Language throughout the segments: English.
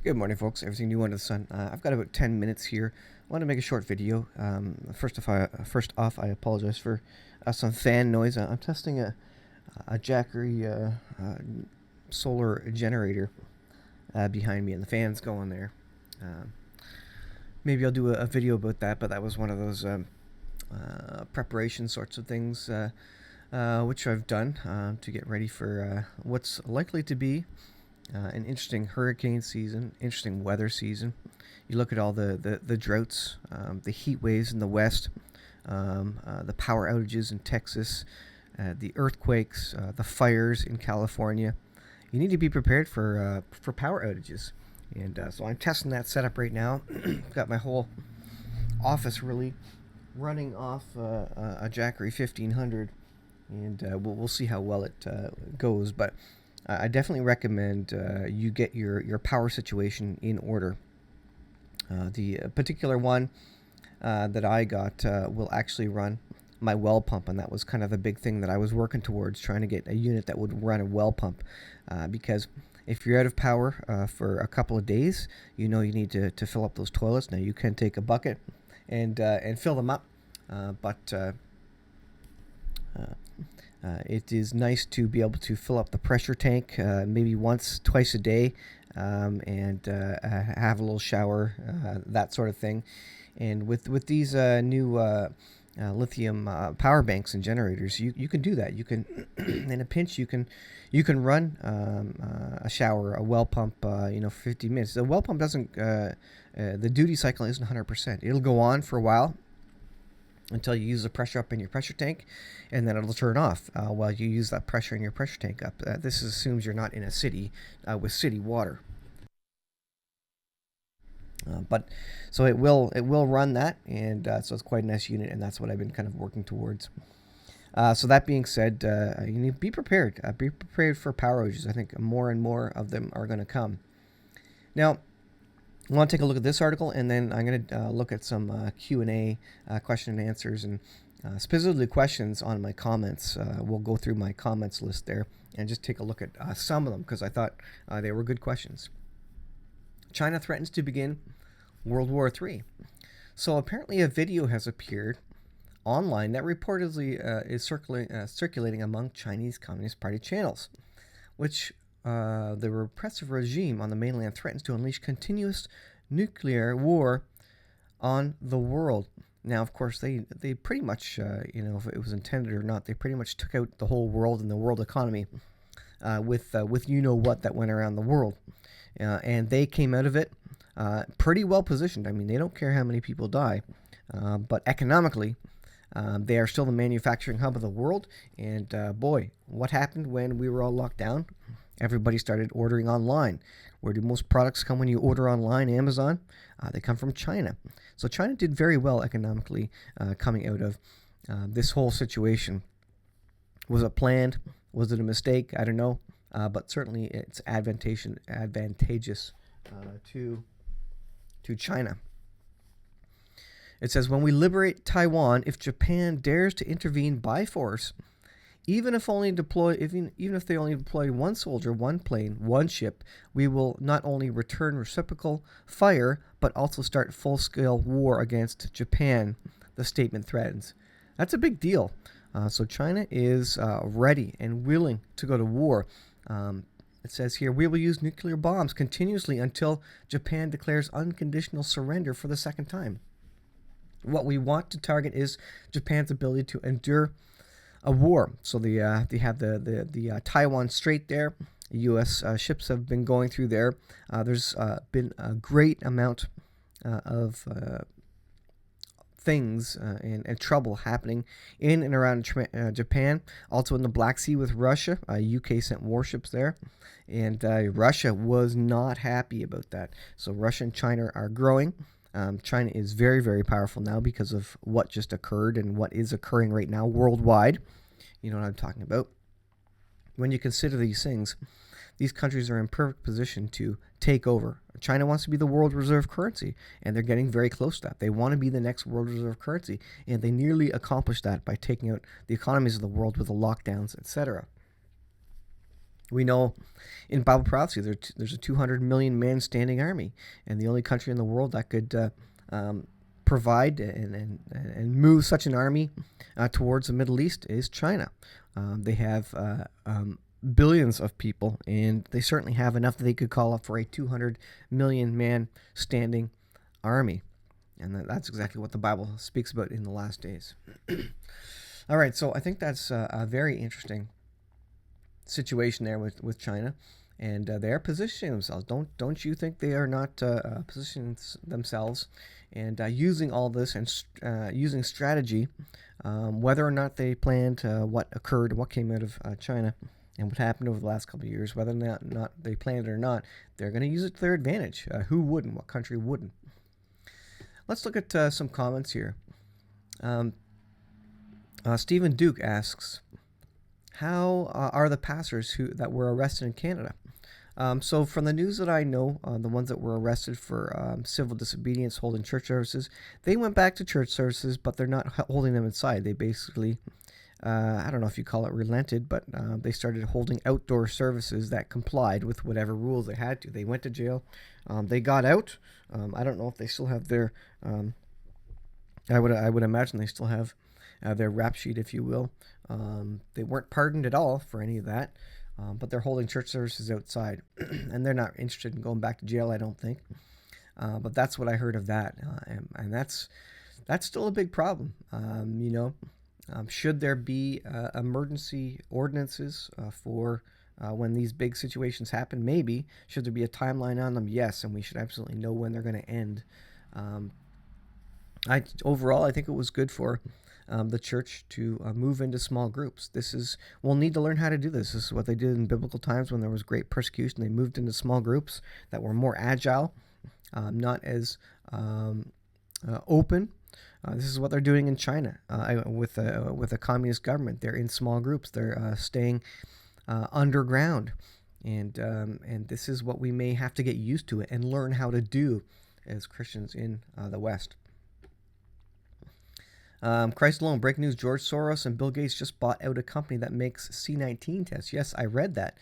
Good morning, folks. Everything new under the sun. I've got about 10 minutes here. I want to make a short video. First off, I apologize for some fan noise. I'm testing a Jackery solar generator behind me, and the fan's going there. Um, Maybe I'll do a video about that, but that was one of those preparation sorts of things which I've done to get ready for what's likely to be an interesting hurricane season, interesting weather season. You look at all the droughts, the heat waves in the west, the power outages in Texas, the earthquakes, the fires in California. You need to be prepared for power outages, and so I'm testing that setup right now. Got my whole office really running off a Jackery 1500, and we'll see how well it goes. But I definitely recommend you get your power situation in order. The particular one that I got will actually run my well pump, and that was kind of the big thing that I was working towards, trying to get a unit that would run a well pump, because if you're out of power for a couple of days, you know you need to fill up those toilets. Now you can take a bucket and fill them up, but it is nice to be able to fill up the pressure tank maybe once, twice a day, and have a little shower, that sort of thing. And with these new lithium power banks and generators, you can do that. You can, in a pinch, you can run a shower, a well pump, for 50 minutes. The well pump doesn't. The duty cycle isn't 100%. It'll go on for a while until you use the pressure up in your pressure tank, and then it'll turn off while you use that pressure in your pressure tank up. This assumes you're not in a city with city water. But so it will run that, and so it's quite a nice unit, and that's what I've been kind of working towards. So that being said, you need to be prepared. Be prepared for power outages. I think more and more of them are going to come. Now, I want to take a look at this article, and then I'm going to look at some Q&A, question and answers, and specifically questions on my comments. We'll go through my comments list there and just take a look at some of them, because I thought they were good questions. China threatens to begin World War III. So apparently a video has appeared online that reportedly is circulating among Chinese Communist Party channels, which the repressive regime on the mainland threatens to unleash continuous nuclear war on the world. Now, of course, they pretty much, if it was intended or not, they pretty much took out the whole world and the world economy with what that went around the world. And they came out of it pretty well positioned. I mean, they don't care how many people die, but economically, they are still the manufacturing hub of the world. And boy, what happened when we were all locked down? Everybody started ordering online. Where do most products come when you order online? Amazon. They come from China. So China did very well economically coming out of this whole situation. Was it planned? Was it a mistake? I don't know. But certainly it's advantageous to China. It says, when we liberate Taiwan, if Japan dares to intervene by force, even if they only deploy one soldier, one plane, one ship, we will not only return reciprocal fire, but also start full-scale war against Japan, the statement threatens. That's a big deal. So China is ready and willing to go to war. It says here, we will use nuclear bombs continuously until Japan declares unconditional surrender for the second time. What we want to target is Japan's ability to endure a war. So they have the Taiwan Strait there. U.S. Ships have been going through there. There's been a great amount of things and trouble happening in and around Japan. Also in the Black Sea with Russia. UK sent warships there. And Russia was not happy about that. So Russia and China are growing. China is very, very powerful now because of what just occurred and what is occurring right now worldwide. You know what I'm talking about. When you consider these things, these countries are in perfect position to take over. China wants to be the world reserve currency, and they're getting very close to that. They want to be the next world reserve currency, and they nearly accomplished that by taking out the economies of the world with the lockdowns, etc. We know in Bible prophecy there's a 200 million man standing army, and the only country in the world that could provide and move such an army towards the Middle East is China. They have billions of people, and they certainly have enough that they could call up for a 200 million man standing army. And that's exactly what the Bible speaks about in the last days. All right, so I think that's a very interesting situation there with China, and they are positioning themselves. Don't you think they are not positioning themselves and using all this and using strategy, whether or not they planned what occurred, what came out of China, and what happened over the last couple of years, whether or not they planned it or not, they're going to use it to their advantage. Who wouldn't? What country wouldn't? Let's look at some comments here. Stephen Duke asks, how are the pastors that were arrested in Canada? So from the news that I know, the ones that were arrested for civil disobedience holding church services, they went back to church services, but they're not holding them inside. They basically, I don't know if you call it relented, but they started holding outdoor services that complied with whatever rules they had to. They went to jail. They got out. I don't know if they still have their, I would imagine they still have their rap sheet, if you will. They weren't pardoned at all for any of that, but they're holding church services outside, and they're not interested in going back to jail, I don't think. But that's what I heard of that, and that's still a big problem. Should there be emergency ordinances for when these big situations happen? Maybe. Should there be a timeline on them? Yes, and we should absolutely know when they're going to end. Overall, I think it was good for the church to move into small groups. We'll need to learn how to do this. This is what they did in biblical times when there was great persecution. They moved into small groups that were more agile, not as open. This is what they're doing in China with a communist government. They're in small groups. They're staying underground, and this is what we may have to get used to and learn how to do as Christians in the West. Christ alone, breaking news, George Soros and Bill Gates just bought out a company that makes C-19 tests. Yes, I read that.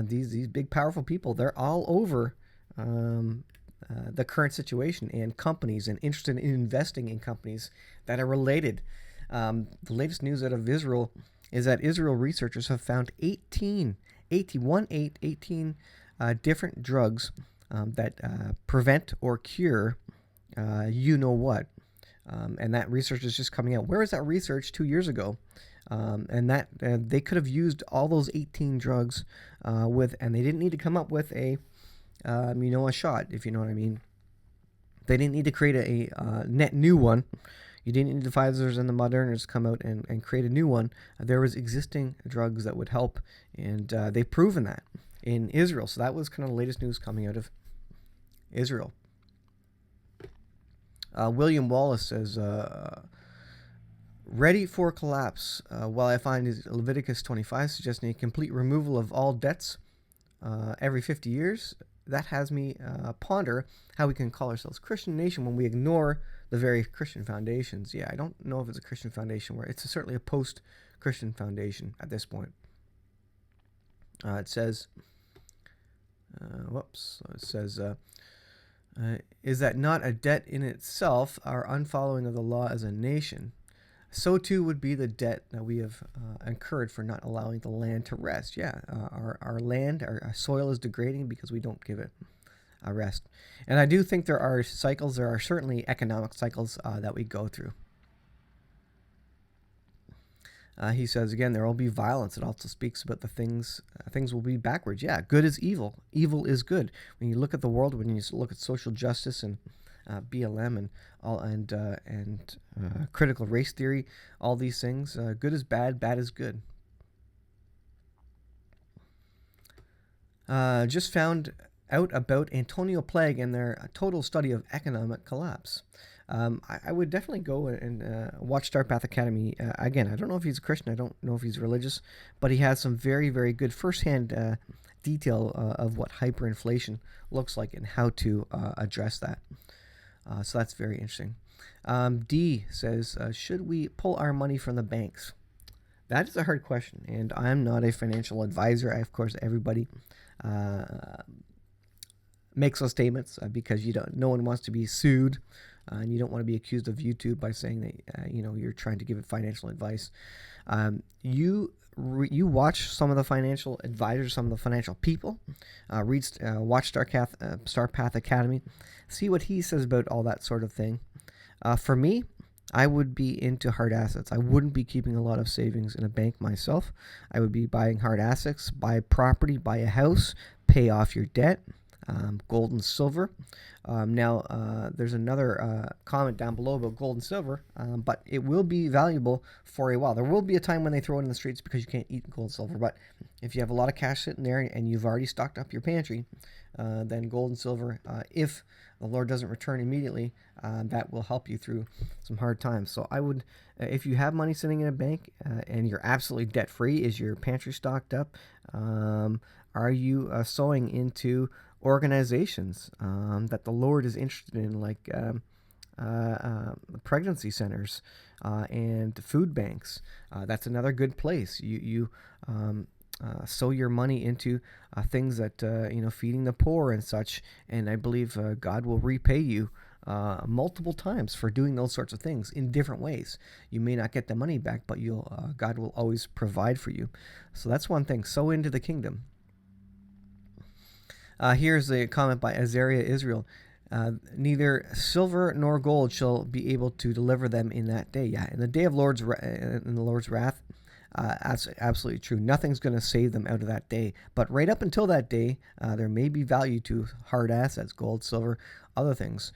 These big, powerful people, they're all over the current situation and companies and interested in investing in companies that are related. The latest news out of Israel is that Israel researchers have found 18 different drugs that prevent or cure you-know-what. And that research is just coming out. Where was that research 2 years ago? And that they could have used all those 18 drugs and they didn't need to come up with a shot, if you know what I mean. They didn't need to create a net new one. You didn't need the Pfizers and the Moderners come out and create a new one. There was existing drugs that would help, and they've proven that in Israel. So that was kind of the latest news coming out of Israel. William Wallace says, ready for collapse. While I find Leviticus 25 suggesting a complete removal of all debts every 50 years, that has me ponder how we can call ourselves Christian nation when we ignore the very Christian foundations. Yeah, I don't know if it's a Christian foundation where it's certainly a post-Christian foundation at this point. It says, is that not a debt in itself, our unfollowing of the law as a nation? So too would be the debt that we have incurred for not allowing the land to rest. Yeah, our land, our soil is degrading because we don't give it a rest. And I do think there are cycles, there are certainly economic cycles that we go through. He says, again, there will be violence. It also speaks about the things will be backwards. Yeah, good is evil. Evil is good. When you look at the world, when you look at social justice and BLM and critical race theory, all these things, good is bad, bad is good. Just found out about Antonio Plague and their total study of economic collapse. I would definitely go and watch Star Path Academy. Again, I don't know if he's a Christian. I don't know if he's religious, but he has some very, very good firsthand detail of what hyperinflation looks like and how to address that. So that's very interesting. D says, should we pull our money from the banks? That is a hard question, and I'm not a financial advisor. Of course, everybody uh, makes those statements because you don't. No one wants to be sued, and you don't want to be accused of YouTube by saying that you're trying to give financial advice. You watch some of the financial advisors, some of the financial people. Watch Star Path Academy, see what he says about all that sort of thing. For me, I would be into hard assets. I wouldn't be keeping a lot of savings in a bank myself. I would be buying hard assets, buy property, buy a house, pay off your debt, gold and silver. There's another comment down below about gold and silver, but it will be valuable for a while. There will be a time when they throw it in the streets because you can't eat gold and silver, but if you have a lot of cash sitting there and you've already stocked up your pantry, then gold and silver, if the Lord doesn't return immediately, that will help you through some hard times. So I would, if you have money sitting in a bank and you're absolutely debt free, is your pantry stocked up? Are you sowing into organizations that the Lord is interested in, like pregnancy centers and food banks? That's another good place. You sow your money into things that feeding the poor and such, and I believe God will repay you multiple times for doing those sorts of things in different ways. You may not get the money back, but God will always provide for you. So that's one thing. Sow into the kingdom. Here's a comment by Azariah Israel. Neither silver nor gold shall be able to deliver them in that day. Yeah, in the day of in the Lord's wrath, that's absolutely true. Nothing's going to save them out of that day. But right up until that day, there may be value to hard assets, gold, silver, other things.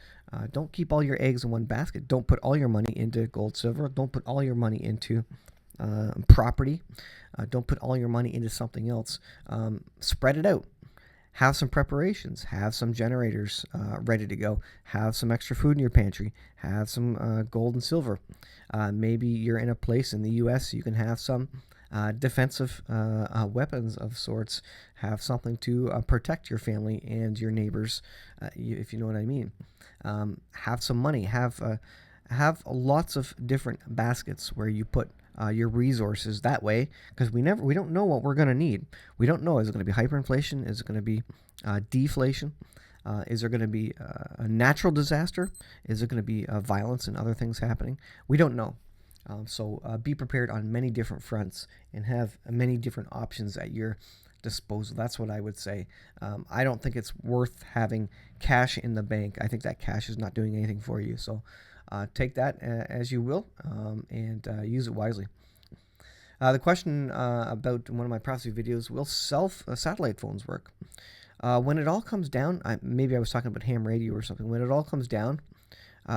Don't keep all your eggs in one basket. Don't put all your money into gold, silver. Don't put all your money into property. Don't put all your money into something else. Spread it out. Have some preparations. Have some generators ready to go. Have some extra food in your pantry. Have some gold and silver. Maybe you're in a place in the U.S. you can have some defensive weapons of sorts. Have something to protect your family and your neighbors, if you know what I mean. Have some money. Have lots of different baskets where you put your resources that way, because we don't know what we're going to need. We don't know, is it going to be hyperinflation? Is it going to be deflation? Is there going to be a natural disaster? Is it going to be violence and other things happening? We don't know. So be prepared on many different fronts and have many different options at your disposal. That's what I would say. I don't think it's worth having cash in the bank. I think that cash is not doing anything for you. So take that as you will, and use it wisely. The question about one of my prophecy videos: will satellite phones work? When it all comes down, maybe I was talking about ham radio or something. When it all comes down,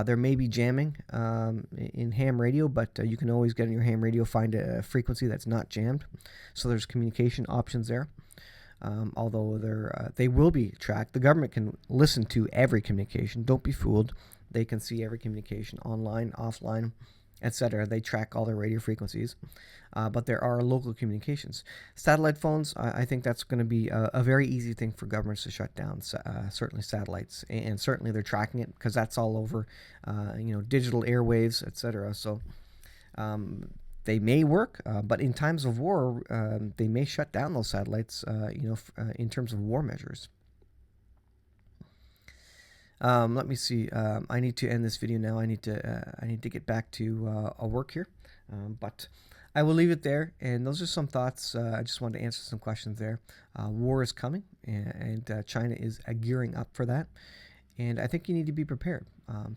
there may be jamming in ham radio, but you can always get in your ham radio, find a frequency that's not jammed. So there's communication options there. Although they will be tracked. The government can listen to every communication. Don't be fooled. They can see every communication online, offline, etc. They track all their radio frequencies. But there are local communications. Satellite phones, I think that's going to be a very easy thing for governments to shut down, certainly satellites. And certainly they're tracking it because that's all over, digital airwaves, etc. So they may work, but in times of war, they may shut down those satellites, in terms of war measures. Let me see. I need to end this video now. I need to get back to work here, but I will leave it there. And those are some thoughts. I just wanted to answer some questions there. War is coming, and China is gearing up for that. And I think you need to be prepared.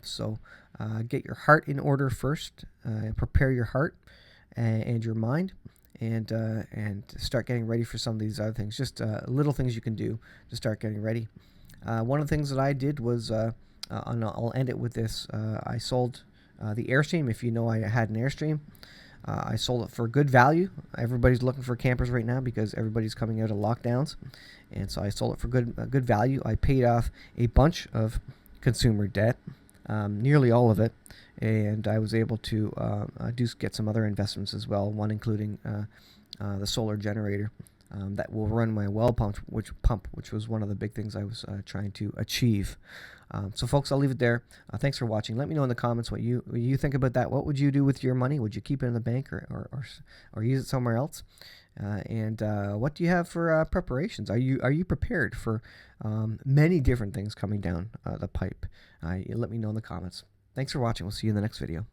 So get your heart in order first. Prepare your heart and your mind, and start getting ready for some of these other things. Just little things you can do to start getting ready. One of the things that I did was, and I'll end it with this, I sold the Airstream. If you know, I had an Airstream. I sold it for good value. Everybody's looking for campers right now because everybody's coming out of lockdowns. And so I sold it for good value. I paid off a bunch of consumer debt, nearly all of it. And I was able to get some other investments as well, one including the solar generator. that will run my well pump, which was one of the big things I was trying to achieve. So, folks, I'll leave it there. Thanks for watching. Let me know in the comments what you think about that. What would you do with your money? Would you keep it in the bank or use it somewhere else? And what do you have for preparations? Are you prepared for many different things coming down the pipe? Let me know in the comments. Thanks for watching. We'll see you in the next video.